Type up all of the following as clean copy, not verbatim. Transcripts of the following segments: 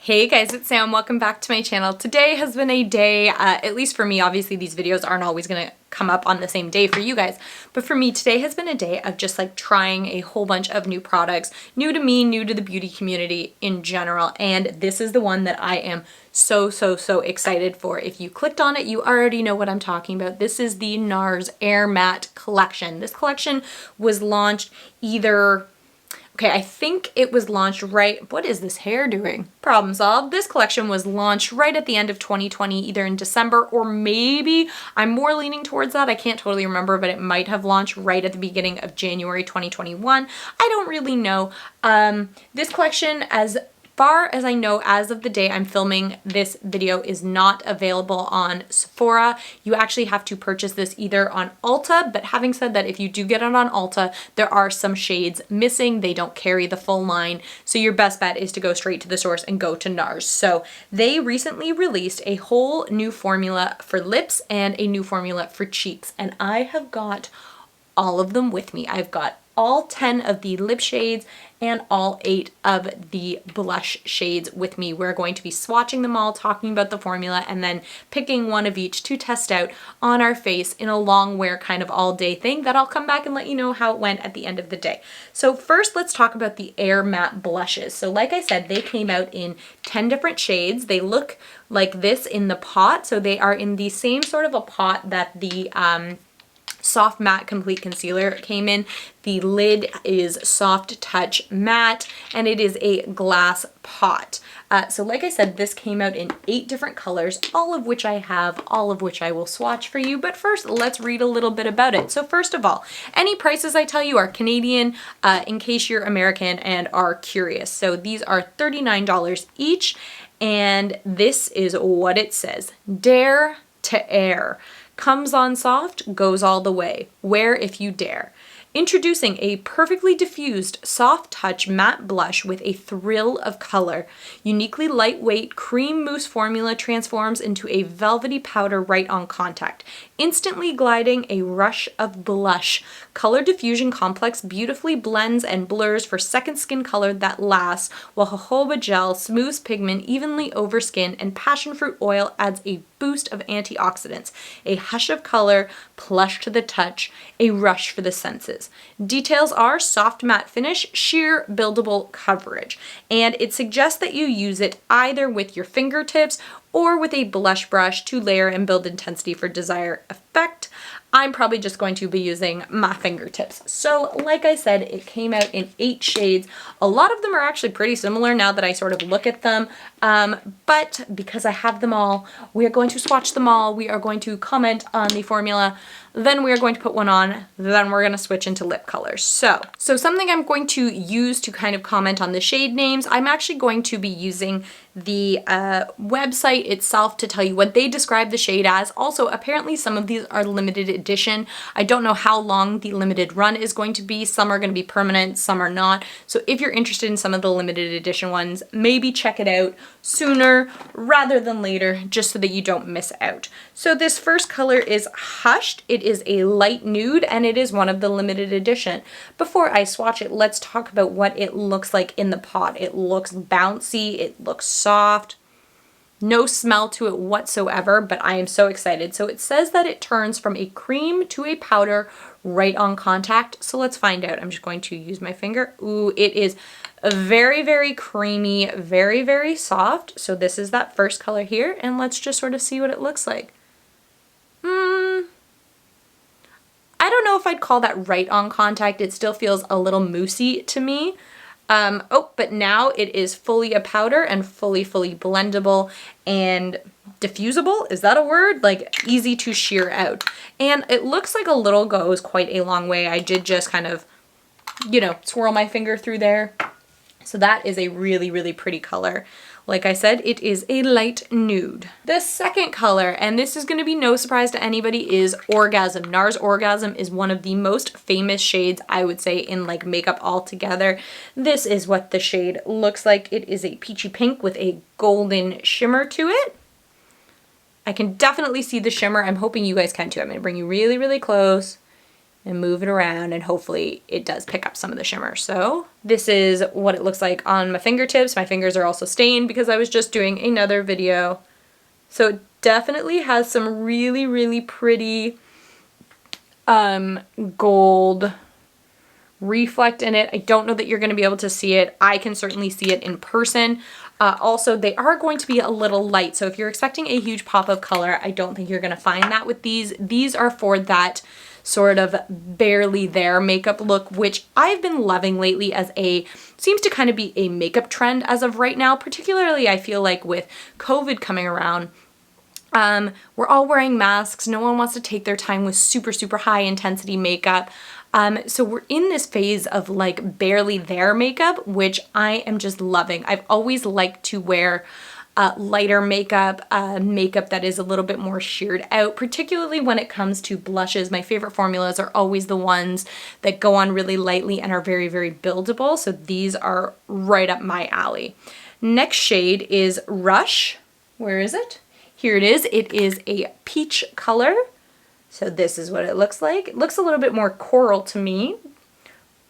Hey guys, it's Sam. Welcome back to my channel. Today has been a day, at least for me, obviously these videos aren't always gonna come up on the same day for you guys, but for me today has been a day of just like trying a whole bunch of new products, new to me, new to the beauty community in general, and this is the one that I am so excited for. If you clicked on it, you already know what I'm talking about. This is the NARS Air Matte Collection. This collection was launched I think it was launched what is this hair doing? Problem solved. This collection was launched right at the end of 2020, either in December or maybe, I'm more leaning towards that. I can't totally remember, but it might have launched right at the beginning of January 2021. I don't really know. This collection, as far as I know, as of the day I'm filming this video, is not available on Sephora. You actually have to purchase this either on Ulta, but having said that, if you do get it on Ulta, there are some shades missing. They don't carry the full line, so your best bet is to go straight to the source and go to NARS. So they recently released a whole new formula for lips and a new formula for cheeks, and I have got all of them with me. I've got all 10 of the lip shades and all 8 of the blush shades with me. We're going to be swatching them all, talking about the formula, and then picking one of each to test out on our face in a long wear kind of all day thing that I'll come back and let you know how it went at the end of the day. So first, let's talk about the Air Matte blushes. So like I said, they came out in 10 different shades. They look like this in the pot. So they are in the same sort of a pot that the Soft Matte Complete Concealer came in. The lid is Soft Touch Matte, and it is a glass pot. So like I said, this came out in 8 different colors, all of which I have, all of which I will swatch for you. But first, let's read a little bit about it. So first of all, any prices I tell you are Canadian, in case you're American and are curious. So these are $39 each, and this is what it says. Dare to Air. Comes on soft, goes all the way. Wear if you dare. Introducing a perfectly diffused soft touch matte blush with a thrill of color. Uniquely lightweight cream mousse formula transforms into a velvety powder right on contact, instantly gliding a rush of blush. Color diffusion complex beautifully blends and blurs for second skin color that lasts, while jojoba gel smooths pigment evenly over skin, and passion fruit oil adds a boost of antioxidants. A hush of color, plush to the touch, a rush for the senses. Details are soft matte finish, sheer buildable coverage, and it suggests that you use it either with your fingertips or with a blush brush to layer and build intensity for desired effect. I'm probably just going to be using my fingertips. So like I said, it came out in 8 shades. A lot of them are actually pretty similar now that I sort of look at them, but because I have them all, we are going to swatch them all. We are going to comment on the formula, then we are going to put one on, then we're going to switch into lip colors. So something I'm going to use to kind of comment on the shade names, I'm actually going to be using the website itself to tell you what they describe the shade as. Also, apparently some of these are limited edition. I don't know how long the limited run is going to be. Some are going to be permanent, some are not. So if you're interested in some of the limited edition ones, maybe check it out sooner rather than later, just so that you don't miss out. So this first color is Hushed. It is a light nude, and it is one of the limited edition. Before I swatch it, let's talk about what it looks like in the pot. It looks bouncy, it looks soft, no smell to it whatsoever, but I am so excited. So it says that it turns from a cream to a powder right on contact. So let's find out. I'm just going to use my finger. Ooh, it is very creamy, very soft. So this is that first color here, and let's just sort of see what it looks like. I don't know if I'd call that right on contact. It still feels a little moussey to me. But now it is fully a powder and fully blendable and diffusible. Is that a word? Like easy to sheer out. And it looks like a little goes quite a long way. I did just kind of, swirl my finger through there. So that is a really pretty color. Like I said, it is a light nude. The second color, and this is going to be no surprise to anybody, is Orgasm. NARS Orgasm is one of the most famous shades, I would say, in like makeup altogether. This is what the shade looks like. It is a peachy pink with a golden shimmer to it. I can definitely see the shimmer. I'm hoping you guys can too. I'm going to bring you really close. and move it around, and hopefully it does pick up some of the shimmer. So this is what it looks like on my fingertips. My fingers are also stained because I was just doing another video. So it definitely has some really, really pretty gold reflect in it. I don't know that you're going to be able to see it. I can certainly see it in person. Also, they are going to be a little light, so if you're expecting a huge pop of color, I don't think you're going to find that with these. These are for that sort of barely there makeup look, which I've been loving lately as seems to kind of be a makeup trend as of right now. Particularly, I feel like with COVID coming around, we're all wearing masks. No one wants to take their time with super, super high intensity makeup. So we're in this phase of like barely there makeup, which I am just loving. I've always liked to wear lighter makeup, makeup that is a little bit more sheared out, particularly when it comes to blushes. My favorite formulas are always the ones that go on really lightly and are very, very buildable. So these are right up my alley. Next shade is Rush. Where is it? Here it is. It is a peach color. So this is what it looks like. It looks a little bit more coral to me,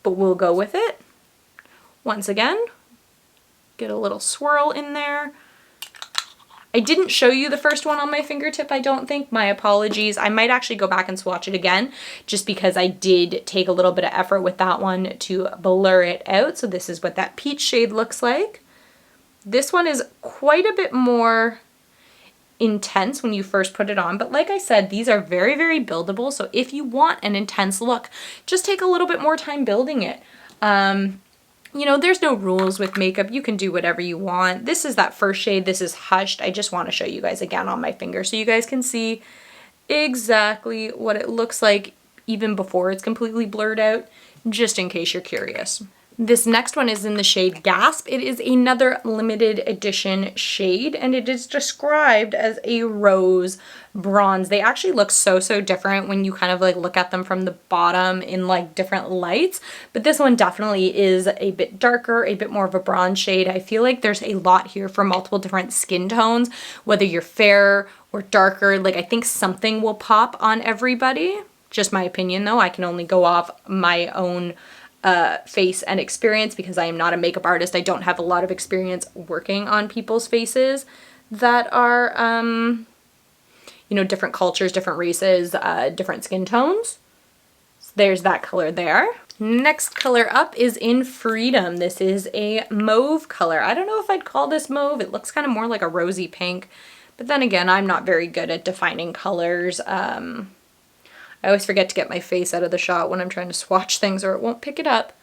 but we'll go with it. Once again, get a little swirl in there. I didn't show you the first one on my fingertip, I don't think. My apologies. I might actually go back and swatch it again just because I did take a little bit of effort with that one to blur it out. So this is what that peach shade looks like. This one is quite a bit more intense when you first put it on, but like I said, these are very, very buildable. So if you want an intense look, just take a little bit more time building it. You know, there's no rules with makeup. You can do whatever you want. This is that first shade. This is Hushed. I just want to show you guys again on my finger so you guys can see exactly what it looks like even before it's completely blurred out, just in case you're curious. This next one is in the shade Gasp. It is another limited edition shade, and it is described as a rose bronze. They actually look so, so different when you kind of like look at them from the bottom in like different lights, but this one definitely is a bit darker, a bit more of a bronze shade. I feel like there's a lot here for multiple different skin tones, whether you're fair or darker. Like I think something will pop on everybody. Just my opinion though. I can only go off my own face and experience because I am not a makeup artist. I don't have a lot of experience working on people's faces that are, you know, different cultures, different races, different skin tones. So there's that color there. Next color up is in Freedom. This is a mauve color. I don't know if I'd call this mauve. It looks kind of more like a rosy pink, but then again, I'm not very good at defining colors. I always forget to get my face out of the shot when I'm trying to swatch things or it won't pick it up.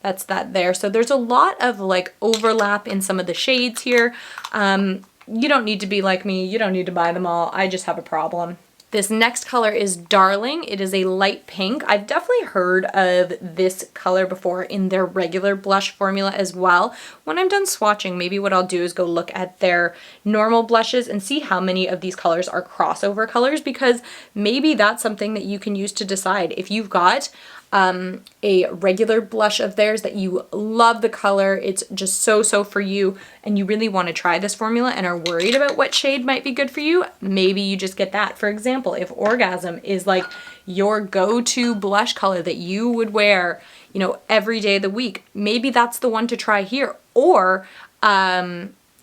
That's that there. So there's a lot of like overlap in some of the shades here. You don't need to be like me. You don't need to buy them all. I just have a problem. This next color is Darling. It is a light pink. I've definitely heard of this color before in their regular blush formula as well. When I'm done swatching, maybe what I'll do is go look at their normal blushes and see how many of these colors are crossover colors, because maybe that's something that you can use to decide if you've got a regular blush of theirs that you love the color, it's just so for you, and you really want to try this formula and are worried about what shade might be good for you, maybe you just get that. For example, if Orgasm is like your go-to blush color that you would wear, you know, every day of the week, maybe that's the one to try here. Or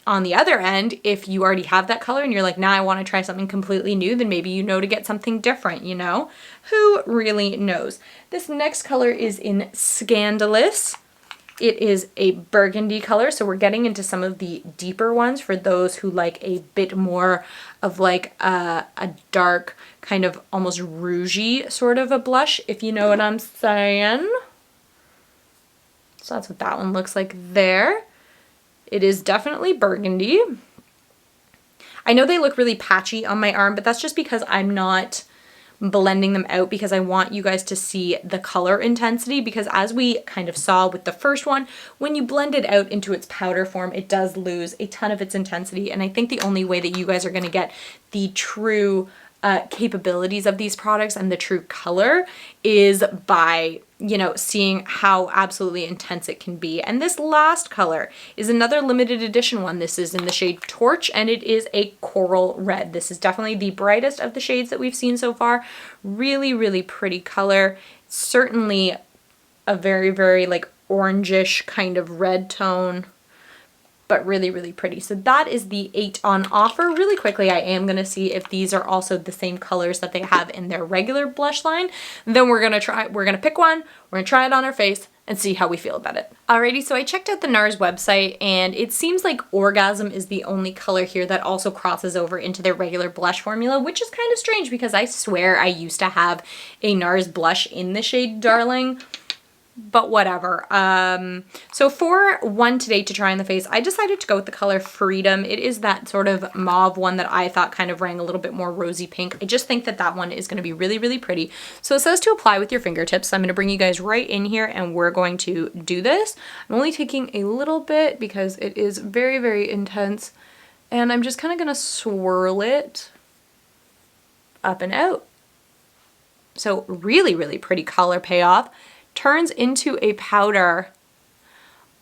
on the other end, if you already have that color and you're like, nah, I want to try something completely new, then maybe you know to get something different, you know? Who really knows? This next color is in Scandalous. It is a burgundy color, so we're getting into some of the deeper ones for those who like a bit more of like a dark, kind of almost rougey sort of a blush, if you know what I'm saying. So that's what that one looks like there. It is definitely burgundy. I know they look really patchy on my arm, but that's just because I'm not blending them out, because I want you guys to see the color intensity, because as we kind of saw with the first one, when you blend it out into its powder form, it does lose a ton of its intensity. And I think the only way that you guys are going to get the true capabilities of these products and the true color is by, you know, seeing how absolutely intense it can be. And this last color is another limited edition one. This is in the shade Torch, and it is a coral red. This is definitely the brightest of the shades that we've seen so far. Really, really pretty color. certainly a very, very like orangish kind of red tone, but really, really pretty. So that is the 8 on offer. Really quickly, I am gonna see if these are also the same colors that they have in their regular blush line. Then we're gonna pick one, we're gonna try it on our face and see how we feel about it. Alrighty, so I checked out the NARS website and it seems like Orgasm is the only color here that also crosses over into their regular blush formula, which is kind of strange because I swear I used to have a NARS blush in the shade Darling. But whatever. So for one today to try on the face, I decided to go with the color Freedom. It is that sort of mauve one that I thought kind of rang a little bit more rosy pink. I just think that that one is going to be really, really pretty. So it says to apply with your fingertips. So I'm going to bring you guys right in here and we're going to do this. I'm only taking a little bit because it is very, very intense. And I'm just kind of going to swirl it up and out. So really, really pretty color payoff. Turns into a powder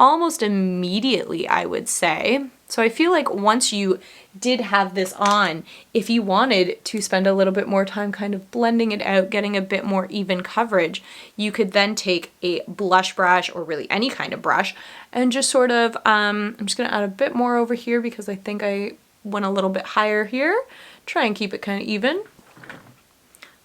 almost immediately, I would say. So I feel like once you did have this on, if you wanted to spend a little bit more time kind of blending it out, getting a bit more even coverage, you could then take a blush brush or really any kind of brush and just sort of, I'm just gonna add a bit more over here because I think I went a little bit higher here. Try and keep it kind of even.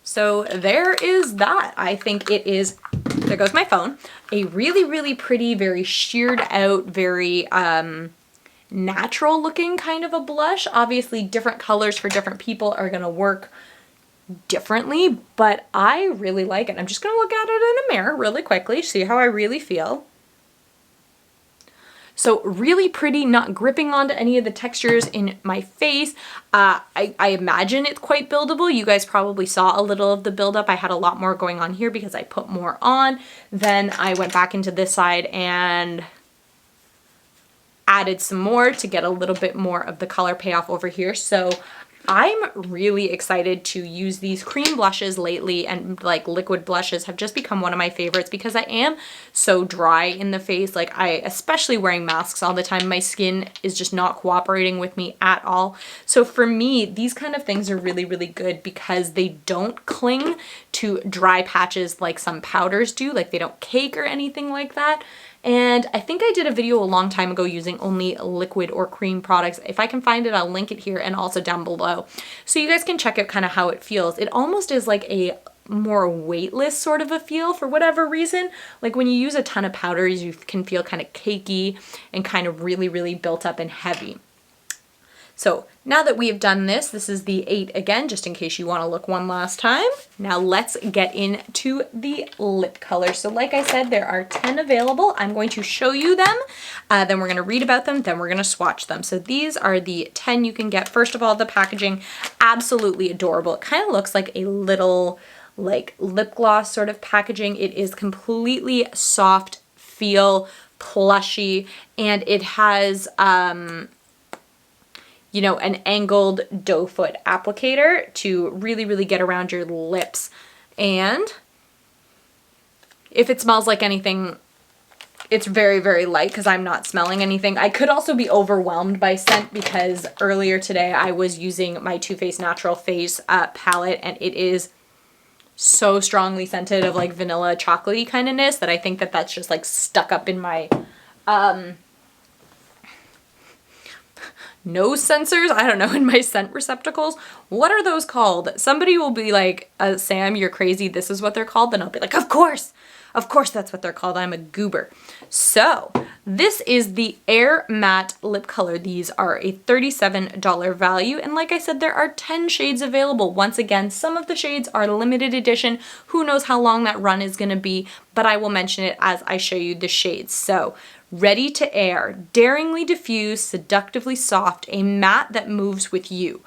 So there is that. I think it is, there goes my phone, a really, really pretty, very sheared out, very natural looking kind of a blush. Obviously different colors for different people are gonna work differently, but I really like it. I'm just gonna look at it in a mirror really quickly, see how I really feel. So really pretty, not gripping onto any of the textures in my face. I imagine it's quite buildable. You guys probably saw a little of the buildup. I had a lot more going on here because I put more on. Then I went back into this side and added some more to get a little bit more of the color payoff over here. So I'm really excited to use these cream blushes lately, and like liquid blushes have just become one of my favorites because I am so dry in the face. Like especially wearing masks all the time, my skin is just not cooperating with me at all. So for me, these kind of things are really, really good because they don't cling to dry patches like some powders do. Like they don't cake or anything like that. And I think I did a video a long time ago using only liquid or cream products. If I can find it, I'll link it here and also down below. So you guys can check out kind of how it feels. It almost is like a more weightless sort of a feel for whatever reason. Like when you use a ton of powders, you can feel kind of cakey and kind of really, really built up and heavy. So now that we have done this, this is the 8 again, just in case you want to look one last time. Now let's get into the lip color. So like I said, there are 10 available. I'm going to show you them, then we're going to read about them, then we're going to swatch them. So these are the 10 you can get. First of all, the packaging, absolutely adorable. It kind of looks like a little like lip gloss sort of packaging. It is completely soft feel, plushy, and it has you know, an angled doe foot applicator to really, really get around your lips. And if it smells like anything, it's very, very light because I'm not smelling anything. I could also be overwhelmed by scent because earlier today I was using my Too Faced Natural Face palette, and it is so strongly scented of like vanilla chocolatey kindness that I think that that's just like stuck up in my nose sensors, I don't know, in my scent receptacles. What are those called? Somebody will be like, Sam, you're crazy, this is what they're called. Then I'll be like, of course that's what they're called. I'm a goober. So this is the Air Matte Lip Color. These are a $37 value. And like I said, there are 10 shades available. Once again, some of the shades are limited edition. Who knows how long that run is gonna be, but I will mention it as I show you the shades. So Ready to Air, daringly diffuse, seductively soft, a matte that moves with you.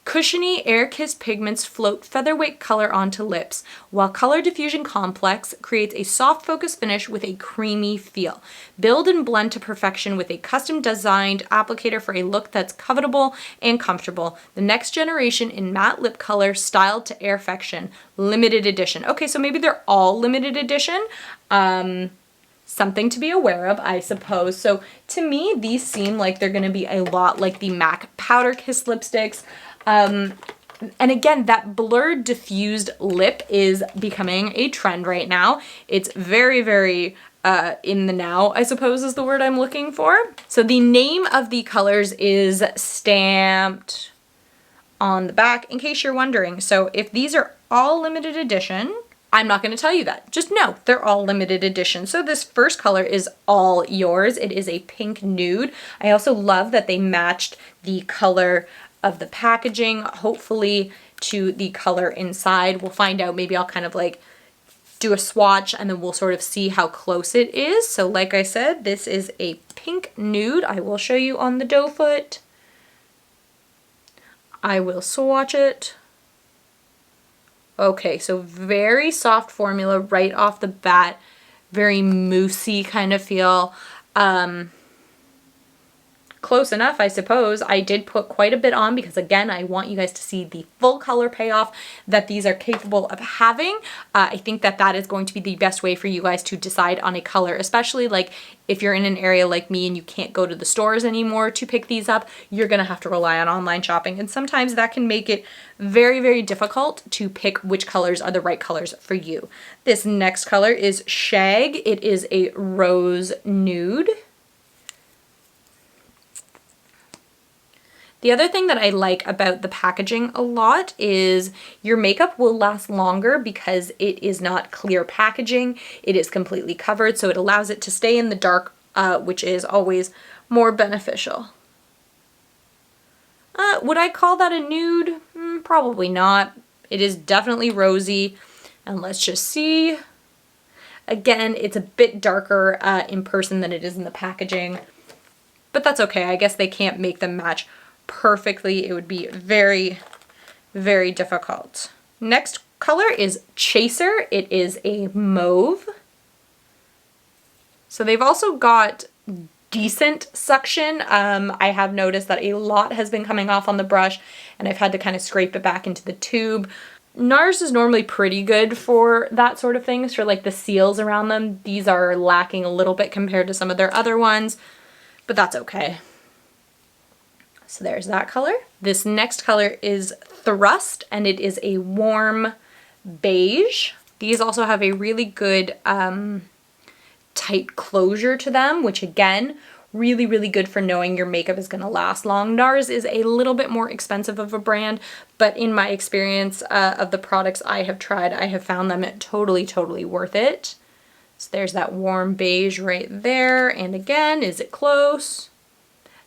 Cushiony, air-kissed pigments float featherweight color onto lips, while Color Diffusion Complex creates a soft focus finish with a creamy feel. Build and blend to perfection with a custom-designed applicator for a look that's covetable and comfortable. The next generation in matte lip color, styled to airfection. Limited edition. Okay, so maybe they're all limited edition. Something to be aware of, I suppose. So to me, these seem like they're going to be a lot like the MAC Powder Kiss lipsticks. And again, that blurred diffused lip is becoming a trend right now. It's very, very in the now, I suppose is the word I'm looking for. So the name of the colors is stamped on the back, in case you're wondering. So if these are all limited edition, I'm not going to tell you that. Just know they're all limited edition. So this first color is all yours. It is a pink nude. I also love that they matched the color of the packaging, hopefully to the color inside. We'll find out. Maybe I'll kind of like do a swatch and then we'll sort of see how close it is. So like I said, this is a pink nude. I will show you on the doe foot. I will swatch it. Okay, so very soft formula right off the bat. Very moussey kind of feel. Close enough, I suppose. I did put quite a bit on because, again, I want you guys to see the full color payoff that these are capable of having. I think that that is going to be the best way for you guys to decide on a color, especially like if you're in an area like me and you can't go to the stores anymore to pick these up, you're going to have to rely on online shopping. And sometimes that can make it very, very difficult to pick which colors are the right colors for you. This next color is Shag. It is a rose nude. The other thing that I like about the packaging a lot is your makeup will last longer because it is not clear packaging. It is completely covered, so it allows it to stay in the dark, which is always more beneficial. Would I call that a nude? Probably not. It is definitely rosy, and let's just see. Again, it's a bit darker in person than it is in the packaging, but that's okay. I guess they can't make them match perfectly. It would be very, very difficult. Next color is Chaser. It is a mauve. So they've also got decent suction. I have noticed that a lot has been coming off on the brush and I've had to kind of scrape it back into the tube. NARS is normally pretty good for that sort of things, for like the seals around them. These are lacking a little bit compared to some of their other ones, but that's okay. So there's that color. This next color is Thrust, and it is a warm beige. These also have a really good tight closure to them, which again, really, really good for knowing your makeup is gonna last long. NARS is a little bit more expensive of a brand, but in my experience of the products I have tried, I have found them totally, totally worth it. So there's that warm beige right there. And again, is it close?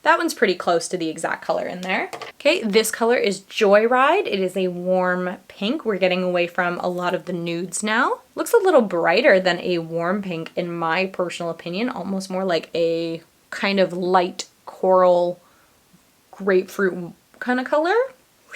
That one's pretty close to the exact color in there. Okay, this color is Joyride. It is a warm pink. We're getting away from a lot of the nudes now. Looks a little brighter than a warm pink in my personal opinion, almost more like a kind of light coral grapefruit kind of color.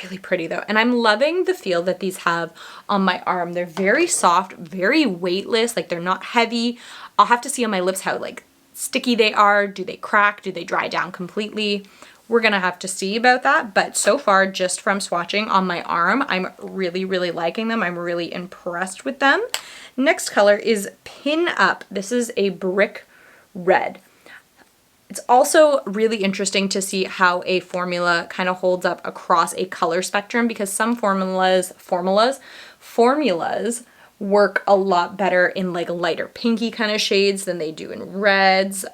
Really pretty though. And I'm loving the feel that these have on my arm. They're very soft, very weightless, like they're not heavy. I'll have to see on my lips how like sticky they are. Do they crack? Do they dry down completely? We're gonna have to see about that, but so far, just from swatching on my arm, I'm really, really liking them. I'm really impressed with them. Next color is Pin Up. This is a brick red. It's also really interesting to see how a formula kind of holds up across a color spectrum, because some formulas work a lot better in like lighter pinky kind of shades than they do in reds,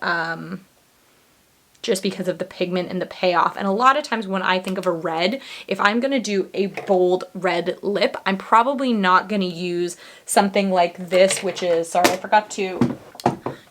just because of the pigment and the payoff. And a lot of times when I think of a red, if I'm gonna do a bold red lip, I'm probably not gonna use something like this, which is, sorry, I forgot to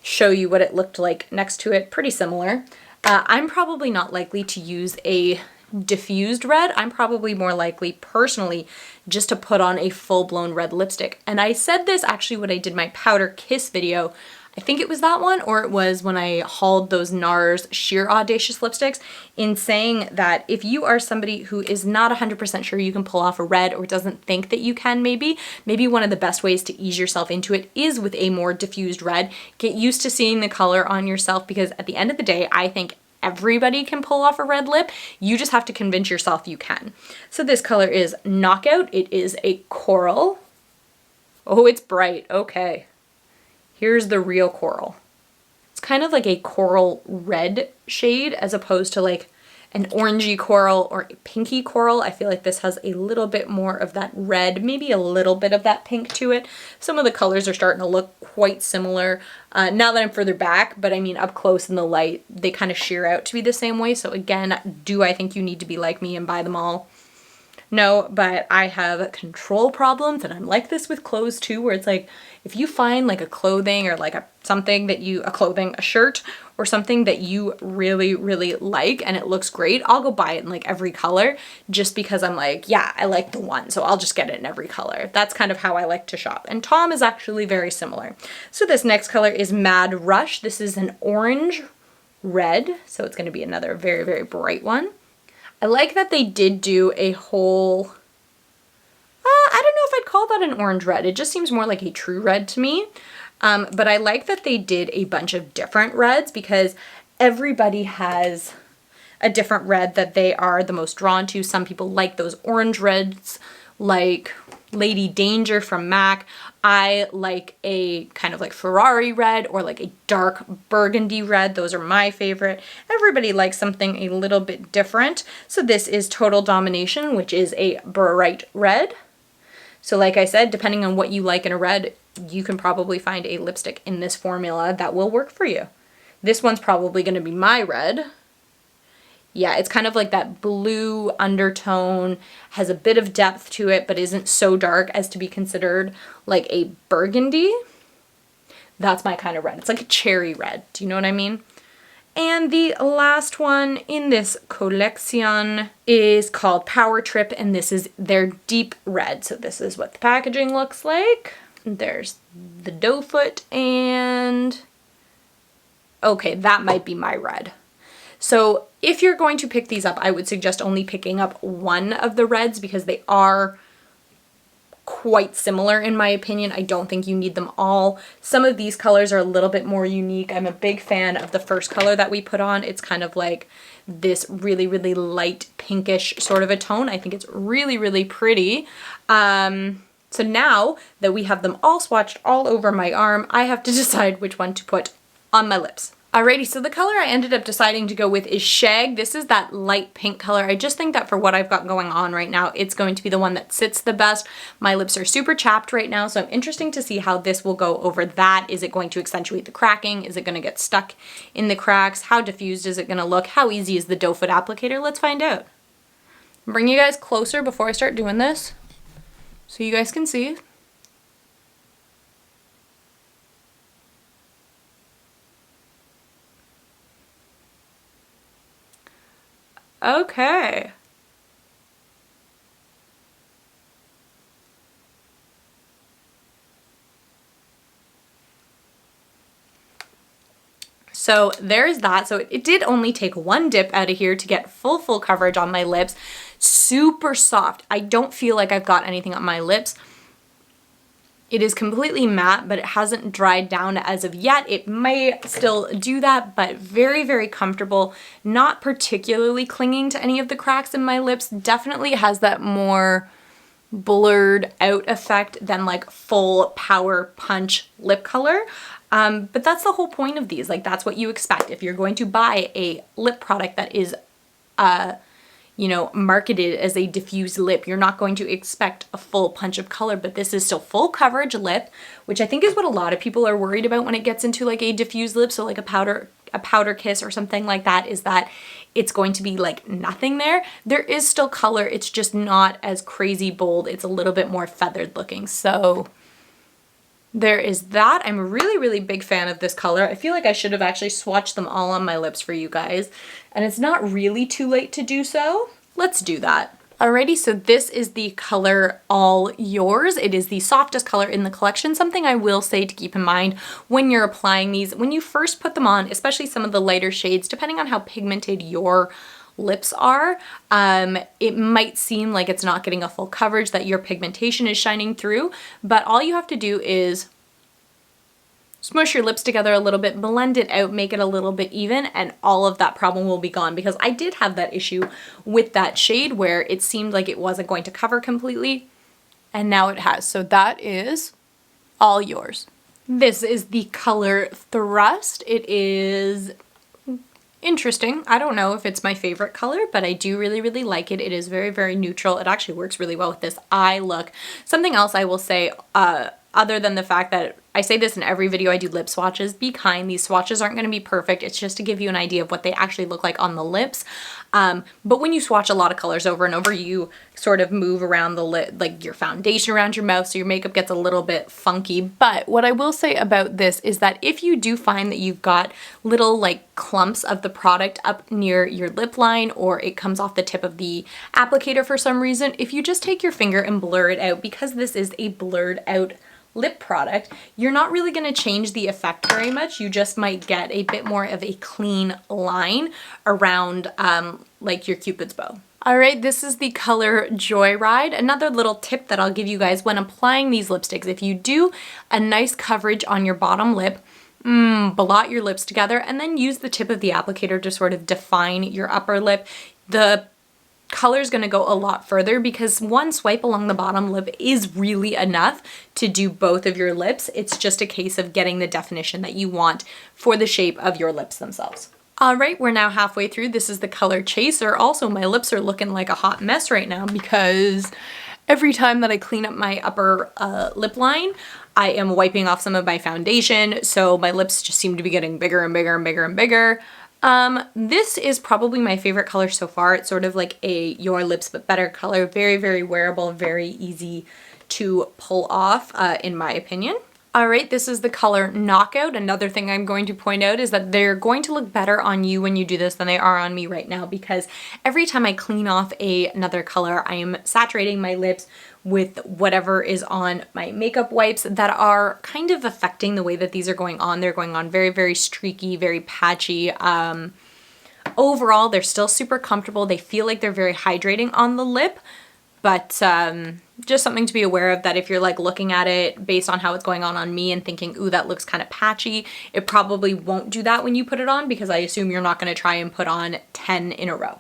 show you what it looked like next to it, pretty similar. I'm probably not likely to use a diffused red. I'm probably more likely personally just to put on a full-blown red lipstick. And I said this actually when I did my Powder Kiss video. I think it was that one, or it was when I hauled those NARS Sheer Audacious lipsticks, in saying that if you are somebody who is not 100% sure you can pull off a red or doesn't think that you can, maybe one of the best ways to ease yourself into it is with a more diffused red. Get used to seeing the color on yourself, because at the end of the day, I think everybody can pull off a red lip. You just have to convince yourself you can. So this color is Knockout. It is a coral. Oh, it's bright. Okay. Here's the real coral. It's kind of like a coral red shade as opposed to like an orangey coral or a pinky coral. I feel like this has a little bit more of that red, maybe a little bit of that pink to it. Some of the colors are starting to look quite similar now that I'm further back, but I mean up close in the light, they kind of sheer out to be the same way. So again, do I think you need to be like me and buy them all? No, but I have control problems, and I'm like this with clothes too, where it's like, if you find like a clothing or like a shirt or something that you really, really like and it looks great, I'll go buy it in like every color just because I'm like, yeah, I like the one, so I'll just get it in every color. That's kind of how I like to shop. And Tom is actually very similar. So this next color is Mad Rush. This is an orange red, so it's going to be another very, very bright one. I like that they did do a whole, I don't know if I'd call that an orange red. It just seems more like a true red to me. But I like that they did a bunch of different reds because everybody has a different red that they are the most drawn to. Some people like those orange reds, like Lady Danger from MAC. I like a kind of like Ferrari red or like a dark burgundy red. Those are my favorite. Everybody likes something a little bit different. So this is Total Domination, which is a bright red. So like I said, depending on what you like in a red, you can probably find a lipstick in this formula that will work for you. This one's probably going to be my red. Yeah, it's kind of like that blue undertone, has a bit of depth to it, but isn't so dark as to be considered like a burgundy. That's my kind of red. It's like a cherry red. Do you know what I mean? And the last one in this collection is called Power Trip, and this is their deep red. So this is what the packaging looks like. There's the doe foot, and okay, that might be my red. So if you're going to pick these up, I would suggest only picking up one of the reds because they are quite similar in my opinion. I don't think you need them all. Some of these colors are a little bit more unique. I'm a big fan of the first color that we put on. It's kind of like this really, really light pinkish sort of a tone. I think it's really, really pretty. So now that we have them all swatched all over my arm, I have to decide which one to put on my lips. Alrighty, so the color I ended up deciding to go with is Shag. This is that light pink color. I just think that for what I've got going on right now, it's going to be the one that sits the best. My lips are super chapped right now, so I'm interested to see how this will go over that. Is it going to accentuate the cracking? Is it going to get stuck in the cracks? How diffused is it going to look? How easy is the doe foot applicator? Let's find out. Bring you guys closer before I start doing this so you guys can see. Okay. So there's that. So it did only take one dip out of here to get full coverage on my lips. Super soft. I don't feel like I've got anything on my lips. It is completely matte, but it hasn't dried down as of yet. It may still do that, but very, very comfortable. Not particularly clinging to any of the cracks in my lips. Definitely has that more blurred out effect than like full power punch lip color. But that's the whole point of these. Like that's what you expect. If you're going to buy a lip product that is you know, marketed as a diffused lip, you're not going to expect a full punch of color, but this is still full coverage lip, which I think is what a lot of people are worried about when it gets into like a diffused lip. So like a powder kiss or something like that, is that it's going to be like nothing there. There is still color. It's just not as crazy bold. It's a little bit more feathered looking. So there is that. I'm a really, really big fan of this color. I feel like I should have actually swatched them all on my lips for you guys, and it's not really too late to do so. Let's do that. Alrighty, so this is the color All Yours. It is the softest color in the collection. Something I will say to keep in mind when you're applying these, when you first put them on, especially some of the lighter shades, depending on how pigmented your lips are, it might seem like it's not getting a full coverage, that your pigmentation is shining through, but all you have to do is smush your lips together a little bit, blend it out, make it a little bit even, and all of that problem will be gone, because I did have that issue with that shade where it seemed like it wasn't going to cover completely, and now it has. So that is All Yours. This is the color Thrust. It is interesting. I don't know if it's my favorite color, but I do really, really like it. It is very, very neutral. It actually works really well with this eye look. Something else I will say, other than the fact that I say this in every video I do lip swatches, be kind. These swatches aren't going to be perfect. It's just to give you an idea of what they actually look like on the lips. But when you swatch a lot of colors over and over, you sort of move around the lip, like your foundation around your mouth, so your makeup gets a little bit funky. But what I will say about this is that if you do find that you've got little like clumps of the product up near your lip line, or it comes off the tip of the applicator for some reason, if you just take your finger and blur it out, because this is a blurred out lip product, you're not really going to change the effect very much. You just might get a bit more of a clean line around like your Cupid's bow. All right, this is the color Joyride. Another little tip that I'll give you guys when applying these lipsticks: if you do a nice coverage on your bottom lip, blot your lips together and then use the tip of the applicator to sort of define your upper lip, the color is going to go a lot further, because one swipe along the bottom lip is really enough to do both of your lips. It's just a case of getting the definition that you want for the shape of your lips themselves. All right, we're now halfway through. This is the color Chaser. Also, my lips are looking like a hot mess right now because every time that I clean up my upper lip line, I am wiping off some of my foundation, so my lips just seem to be getting bigger and bigger and bigger and bigger. This is probably my favorite color so far. It's sort of like a Your Lips But Better color. Very, very wearable, very easy to pull off, in my opinion. All right, this is the color Knockout. Another thing I'm going to point out is that they're going to look better on you when you do this than they are on me right now, because every time I clean off another color, I am saturating my lips with whatever is on my makeup wipes that are kind of affecting the way that these are going on. They're going on very, very streaky, very patchy. Overall, they're still super comfortable. They feel like they're very hydrating on the lip, but just something to be aware of, that if you're like looking at it based on how it's going on me and thinking, ooh, that looks kind of patchy, it probably won't do that when you put it on, because I assume you're not going to try and put on 10 in a row.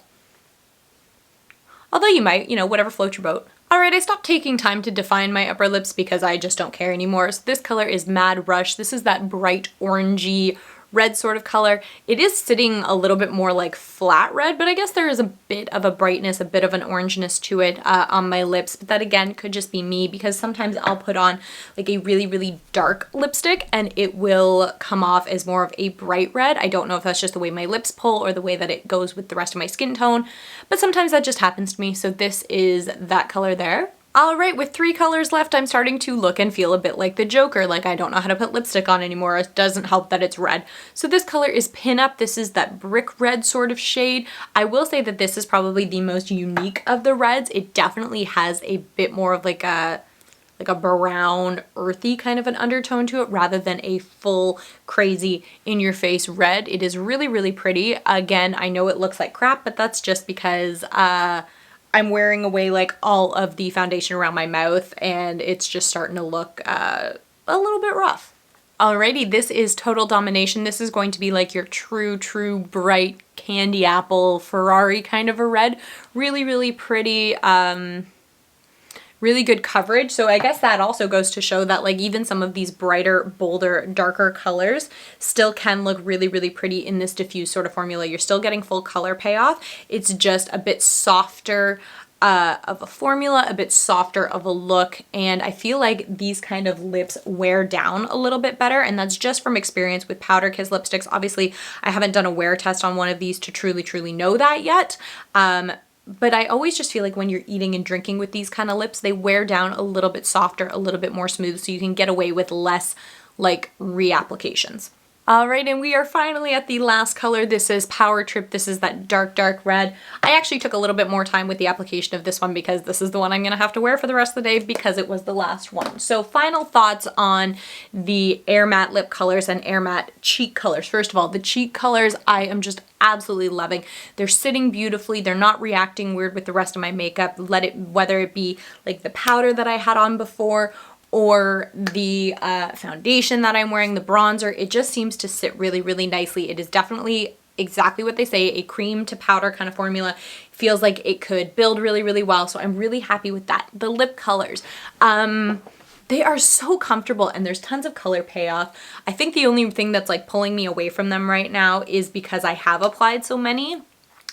Although you might, you know, whatever floats your boat. All right, I stopped taking time to define my upper lips because I just don't care anymore. So this color is Mad Rush. This is that bright orangey red sort of color. It is sitting a little bit more like flat red, but I guess there is a bit of a brightness, a bit of an orangeness to it on my lips. But that again could just be me, because sometimes I'll put on like a really, really dark lipstick and it will come off as more of a bright red. I don't know if that's just the way my lips pull or the way that it goes with the rest of my skin tone, but sometimes that just happens to me. So this is that color there. All right, with 3 colors left, I'm starting to look and feel a bit like the Joker, like I don't know how to put lipstick on anymore. It doesn't help that it's red. So this color is Pinup. This is that brick red sort of shade. I will say that this is probably the most unique of the reds. It definitely has a bit more of like a brown, earthy kind of an undertone to it, rather than a full, crazy, in-your-face red. It is really, really pretty. Again, I know it looks like crap, but that's just because I'm wearing away like all of the foundation around my mouth and it's just starting to look a little bit rough. Alrighty, this is Total Domination. This is going to be like your true bright candy apple Ferrari kind of a red. Really, really pretty. Really good coverage. So I guess that also goes to show that like even some of these brighter, bolder, darker colors still can look really, really pretty in this diffuse sort of formula. You're still getting full color payoff. It's just a bit softer of a formula, a bit softer of a look, and I feel like these kind of lips wear down a little bit better, and that's just from experience with Powder Kiss lipsticks. Obviously, I haven't done a wear test on one of these to truly know that yet. But I always just feel like when you're eating and drinking with these kind of lips, they wear down a little bit softer, a little bit more smooth, so you can get away with less like reapplications. All right, and we are finally at the last color. This is Power Trip. This is that dark red. I actually took a little bit more time with the application of this one because this is the one I'm gonna have to wear for the rest of the day because it was the last one. So final thoughts on the Air Matte lip colors and Air Matte cheek colors. First of all, the cheek colors I am just absolutely loving. They're sitting beautifully. They're not reacting weird with the rest of my makeup. Whether it be like the powder that I had on before or the foundation that I'm wearing, the bronzer, it just seems to sit really, really nicely. It is definitely exactly what they say, a cream to powder kind of formula. Feels like it could build really, really well, so I'm really happy with that. The lip colors. They are so comfortable and there's tons of color payoff. I think the only thing that's like pulling me away from them right now is because I have applied so many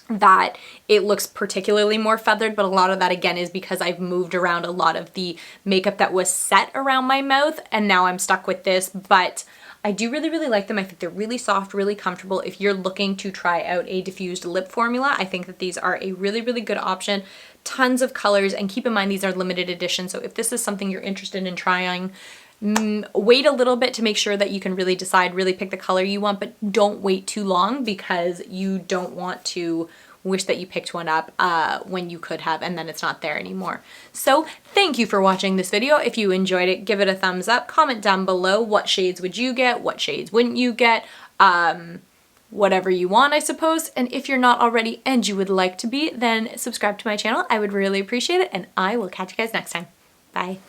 that it looks particularly more feathered, but a lot of that again is because I've moved around a lot of the makeup that was set around my mouth and now I'm stuck with this, but I do really, really like them. I think they're really soft, really comfortable. If you're looking to try out a diffused lip formula, I think that these are a really, really good option. Tons of colors, and keep in mind these are limited edition, so if this is something you're interested in trying, wait a little bit to make sure that you can really decide, really pick the color you want, but don't wait too long because you don't want to wish that you picked one up when you could have and then it's not there anymore. So thank you for watching this video. If you enjoyed it, give it a thumbs up, comment down below what shades would you get, what shades wouldn't you get, whatever you want, I suppose. And if you're not already and you would like to be, then subscribe to my channel. I would really appreciate it, and I will catch you guys next time. Bye.